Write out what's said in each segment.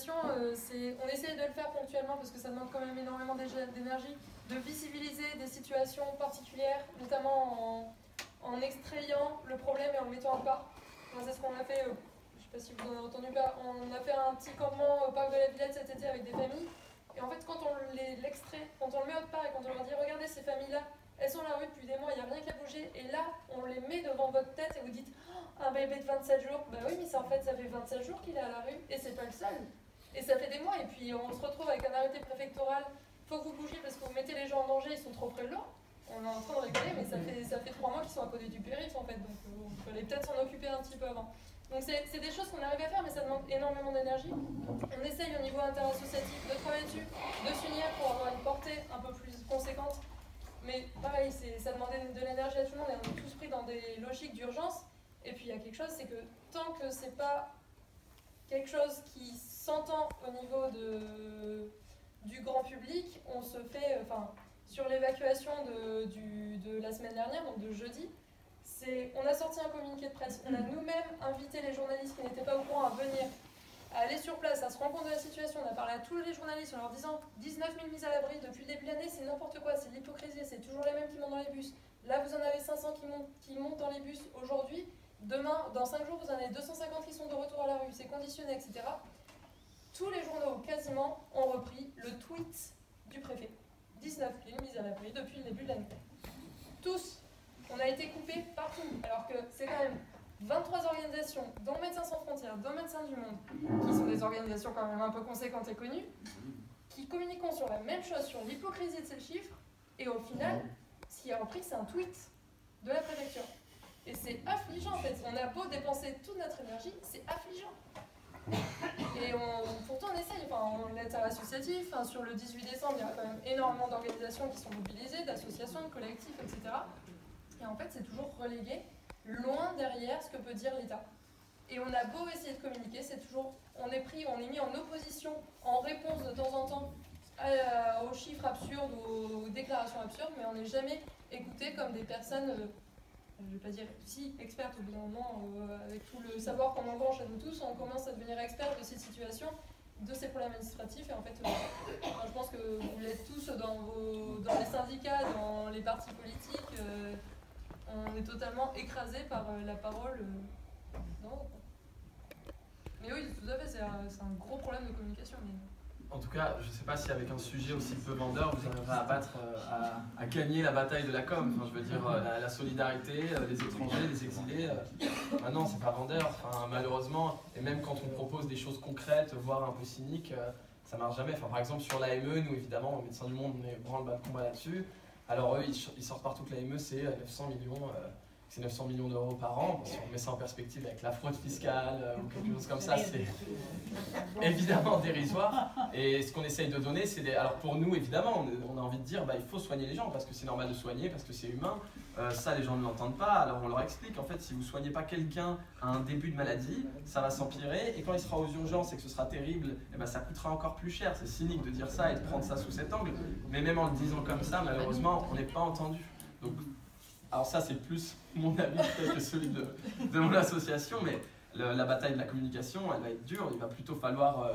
sensibilisation, on essaye de le faire ponctuellement parce que ça demande quand même énormément d'énergie, de visibiliser des situations particulières, notamment en extrayant le problème et en le mettant à part. C'est ce qu'on a fait, je ne sais pas si vous en avez entendu pas, on a fait un petit campement au parc de la Villette cet été avec des familles. Et en fait, quand on l'extrait, quand on le met autre part et quand on leur dit regardez ces familles-là, elles sont dans la rue depuis des mois, il n'y a rien qui a bougé, et là, on les met devant votre tête et vous dites oh, un bébé de 27 jours, bah oui, mais ça, en fait, ça fait 27 jours qu'il est à la rue, et c'est pas le seul. Et ça fait des mois, et puis on se retrouve avec un arrêté préfectoral, faut que vous bougiez parce que vous mettez les gens en danger, ils sont trop près de l'eau. On est en train de rigoler, mais ça fait 3 mois qu'ils sont à côté du périph' en fait, donc il fallait peut-être s'en occuper un petit peu avant. Donc c'est des choses qu'on arrive à faire, mais ça demande énormément d'énergie. On essaye au niveau interassociatif de travailler dessus, de s'unir pour avoir une portée un peu plus conséquente. Mais pareil, ça demandait de l'énergie à tout le monde et on est tous pris dans des logiques d'urgence. Et puis il y a quelque chose, c'est que tant que c'est pas quelque chose qui s'entend au niveau du grand public, on se fait, sur l'évacuation de la semaine dernière, donc de jeudi, on a sorti un communiqué de presse, on a nous-mêmes invité les journalistes qui n'étaient pas au courant à venir, à aller sur place, à se rendre compte de la situation. On a parlé à tous les journalistes en leur disant 19 000 mises à l'abri depuis le début de l'année, c'est n'importe quoi, c'est de l'hypocrisie, c'est toujours les mêmes qui montent dans les bus. Là, vous en avez 500 qui montent dans les bus aujourd'hui. Demain, dans 5 jours, vous en avez 250 qui sont de retour à la rue, c'est conditionné, etc. Tous les journaux, quasiment, ont repris le tweet du préfet. 19 000 mises à l'abri depuis le début de l'année. Tous. On a été coupés partout, alors que c'est quand même 23 organisations, dont Médecins sans frontières, dont Médecins du Monde, qui sont des organisations quand même un peu conséquentes et connues, qui communiquent sur la même chose, sur l'hypocrisie de ces chiffres, et au final, ce qui a repris, c'est un tweet de la préfecture. Et c'est affligeant en fait, on a beau dépenser toute notre énergie, c'est affligeant. Et pourtant on essaye, on est associatif, sur le 18 décembre, il y a quand même énormément d'organisations qui sont mobilisées, d'associations, de collectifs, etc. Et en fait, c'est toujours relégué loin derrière ce que peut dire l'État. Et on a beau essayer de communiquer, c'est toujours, on est mis en opposition, en réponse de temps en temps aux chiffres absurdes, aux déclarations absurdes, mais on n'est jamais écouté comme des personnes, je ne vais pas dire si expertes, au bout d'un moment, avec tout le savoir qu'on engrange à nous tous, on commence à devenir experts de ces situations, de ces problèmes administratifs, et en fait, je pense que vous l'êtes tous dans les syndicats, dans les partis politiques, on est totalement écrasé par la parole. Non. Mais oui, tout à fait, c'est un gros problème de communication. Mais... En tout cas, je ne sais pas si avec un sujet aussi peu vendeur, vous arriverez à battre, à gagner la bataille de la com. Enfin, je veux dire, la solidarité, les étrangers, les exilés. Non, c'est pas vendeur. Enfin, malheureusement, et même quand on propose des choses concrètes, voire un peu cyniques, ça marche jamais. Enfin, par exemple, sur l'AME, nous évidemment, au Médecins du Monde, on est branle-bas de combat là-dessus. Alors eux, ils sortent partout que l'AME, c'est 900 millions. C'est 900 millions d'euros par an. Si on met ça en perspective avec la fraude fiscale ou quelque chose comme ça, c'est évidemment dérisoire. Et ce qu'on essaye de donner, c'est des... Alors pour nous, évidemment, on a envie de dire il faut soigner les gens parce que c'est normal de soigner, parce que c'est humain. Ça, les gens ne l'entendent pas. Alors on leur explique, en fait, si vous ne soignez pas quelqu'un à un début de maladie, ça va s'empirer. Et quand il sera aux urgences et que ce sera terrible, eh ben, ça coûtera encore plus cher. C'est cynique de dire ça et de prendre ça sous cet angle. Mais même en le disant comme ça, malheureusement, on n'est pas entendu. Donc, alors ça, c'est plus mon avis peut-être que celui de mon association, mais la bataille de la communication, elle va être dure. Il va plutôt falloir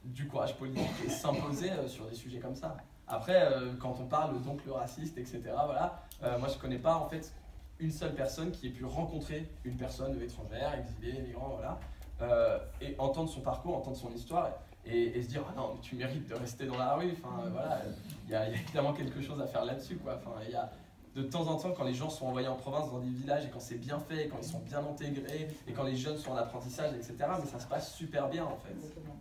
du courage politique et s'imposer sur des sujets comme ça. Après, quand on parle d'oncle raciste, etc., voilà, moi je ne connais pas en fait une seule personne qui ait pu rencontrer une personne étrangère, exilée, migrant, voilà, et entendre son parcours, entendre son histoire, et se dire ah non, mais tu mérites de rester dans la rue. Enfin, voilà, il y a évidemment quelque chose à faire là-dessus, quoi. Enfin, il y a de temps en temps, quand les gens sont envoyés en province dans des villages et quand c'est bien fait, et quand ils sont bien intégrés et quand les jeunes sont en apprentissage, etc., mais ça se passe super bien en fait.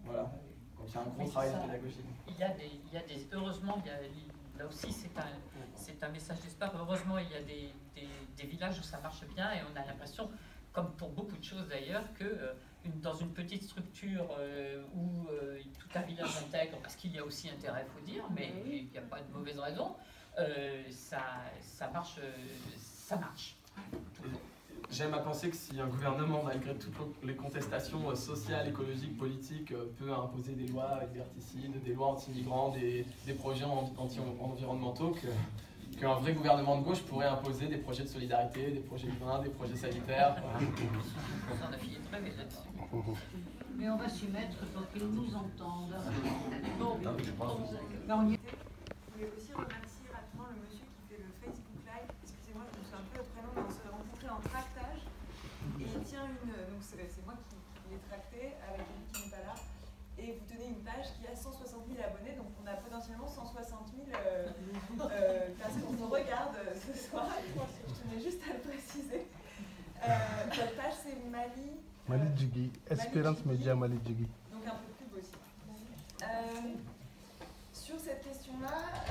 Voilà. Donc il y a un gros travail de pédagogie. Il y a des heureusement, là aussi c'est un message d'espoir. Heureusement, il y a des villages où ça marche bien et on a l'impression, comme pour beaucoup de choses d'ailleurs, que dans une petite structure où tout un village intègre, parce qu'il y a aussi intérêt, il faut dire, mais il n'y a pas de mauvaise raison. Ça marche, ça marche. J'aime à penser que si un gouvernement, malgré toutes les contestations sociales, écologiques, politiques, peut imposer des lois liberticides, des lois anti-migrants, des projets anti-environnementaux, qu'un vrai gouvernement de gauche pourrait imposer des projets de solidarité, des projets humains, des projets sanitaires. Voilà. On a fini très vite là-dessus. Mais on va s'y mettre pour qu'ils nous entendent. Bon, Je voulais aussi remercier rapidement le monsieur qui fait le Facebook Live. Excusez-moi, je me suis un peu le prénom, mais on s'est rencontrés en tractage. Et il tient une. Donc c'est moi qui l'ai tracté avec lui qui n'est pas là. Et vous tenez une page qui a 160 000 abonnés, donc on a potentiellement 160 000 personnes qui nous regardent ce soir. Je tenais juste à le préciser. Votre page c'est Mali. Mali Djigui, Espérance Média Mali Djigui. Donc un peu de pub aussi. Sur cette question-là,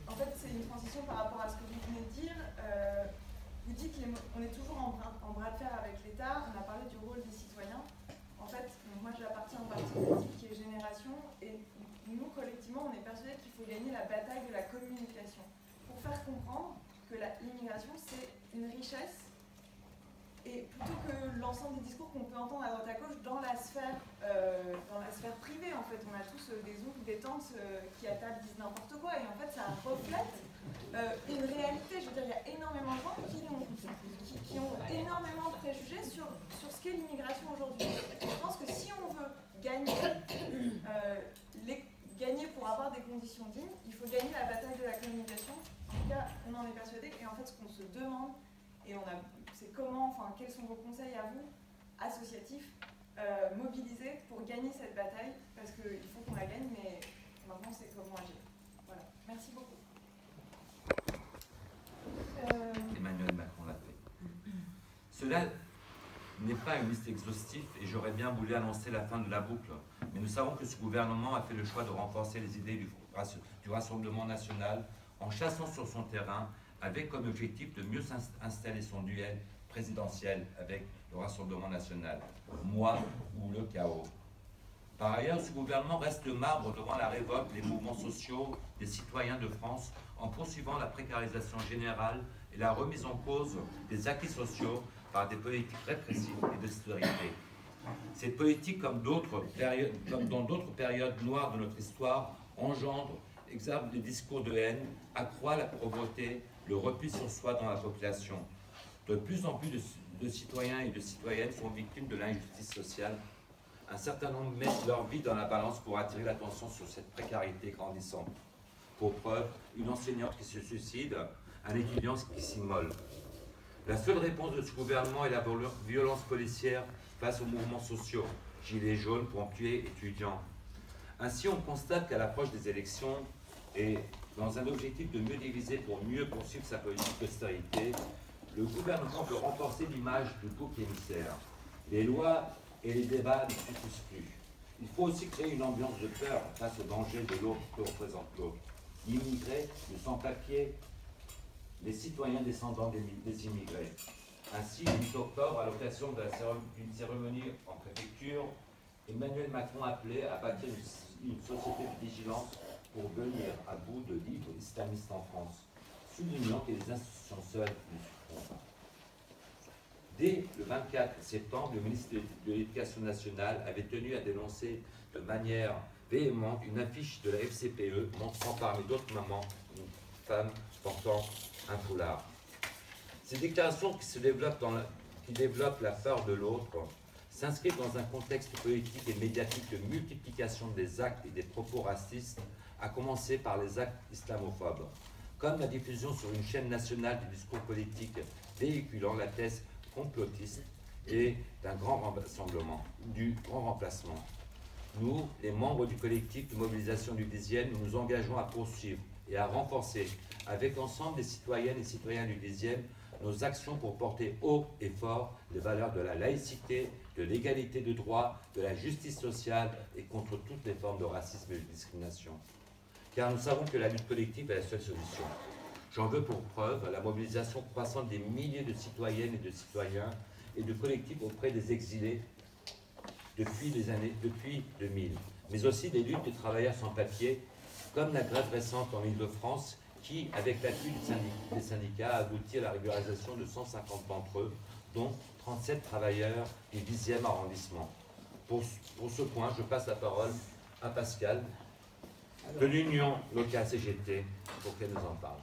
en fait c'est une transition par rapport à ce que vous venez de dire. Vous dites qu'on est toujours en bras de fer avec l'État, on a parlé du rôle des citoyens. En fait, moi j'appartiens au parti politique qui est Génération et nous collectivement on est persuadés qu'il faut gagner la bataille de la communication pour faire comprendre que l'immigration c'est une richesse. Et plutôt que l'ensemble des discours qu'on peut entendre à droite à gauche dans la sphère privée, en fait, on a tous des oncles, des tantes qui à table disent n'importe quoi, et en fait, ça reflète une réalité. Je veux dire, il y a énormément de gens qui ont énormément de préjugés sur ce qu'est l'immigration aujourd'hui. Je pense que si on veut gagner pour avoir des conditions dignes, il faut gagner la bataille de la communication. En tout cas, on en est persuadé, et en fait, ce qu'on se demande, et c'est comment, enfin, quels sont vos conseils à vous, associatifs, mobilisés pour gagner cette bataille, parce qu'il faut qu'on la gagne, mais maintenant c'est comment agir. Voilà, merci beaucoup. Emmanuel Macron l'a fait. Cela n'est pas une liste exhaustive et j'aurais bien voulu annoncer la fin de la boucle, mais nous savons que ce gouvernement a fait le choix de renforcer les idées du Rassemblement national en chassant sur son terrain avec comme objectif de mieux installer son duel présidentiel avec le Rassemblement national, moi ou le chaos. Par ailleurs, ce gouvernement reste le marbre devant la révolte des mouvements sociaux des citoyens de France en poursuivant la précarisation générale et la remise en cause des acquis sociaux par des politiques répressives et d'austérité. Cette politique, comme dans d'autres périodes noires de notre histoire, engendre, exerce des discours de haine, accroît la pauvreté, le repli sur soi dans la population. De plus en plus de citoyens et de citoyennes sont victimes de l'injustice sociale. Un certain nombre mettent leur vie dans la balance pour attirer l'attention sur cette précarité grandissante. Pour preuve, une enseignante qui se suicide, un étudiant qui s'immole. La seule réponse de ce gouvernement est la violence policière face aux mouvements sociaux, gilets jaunes, pompiers, étudiants. Ainsi, on constate qu'à l'approche des élections et dans un objectif de mieux diviser pour mieux poursuivre sa politique d'austérité, le gouvernement veut renforcer l'image du bouc émissaire. Les lois et les débats ne suffisent plus. Il faut aussi créer une ambiance de peur face au danger de l'autre que représente l'autre. L'immigré, le sans-papier, les citoyens descendants des immigrés. Ainsi, le 8 octobre, à l'occasion d'une cérémonie en préfecture, Emmanuel Macron appelait à bâtir une société de vigilance pour venir à bout de livres islamistes en France, soulignant que les institutions seules ne suffiront pas. Dès le 24 septembre, le ministre de l'Éducation nationale avait tenu à dénoncer de manière véhémente une affiche de la FCPE montrant parmi d'autres mamans une femme portant un foulard. Ces déclarations qui développent la peur de l'autre s'inscrivent dans un contexte politique et médiatique de multiplication des actes et des propos racistes, à commencer par les actes islamophobes, comme la diffusion sur une chaîne nationale du discours politique véhiculant la thèse complotiste et du grand remplacement. Nous, les membres du collectif de mobilisation du 10e, nous nous engageons à poursuivre et à renforcer, avec l'ensemble des citoyennes et citoyens du 10e, nos actions pour porter haut et fort les valeurs de la laïcité, de l'égalité de droit, de la justice sociale et contre toutes les formes de racisme et de discrimination. Car nous savons que la lutte collective est la seule solution. J'en veux pour preuve la mobilisation croissante des milliers de citoyennes et de citoyens et de collectifs auprès des exilés depuis 2000, mais aussi des luttes des travailleurs sans papier, comme la grève récente en Île-de-France, qui, avec l'appui des syndicats, a abouti à la régularisation de 150 d'entre eux, dont 37 travailleurs du 10e arrondissement. Pour ce point, je passe la parole à Pascal, de l'Union locale CGT, pour qu'elle nous en parle.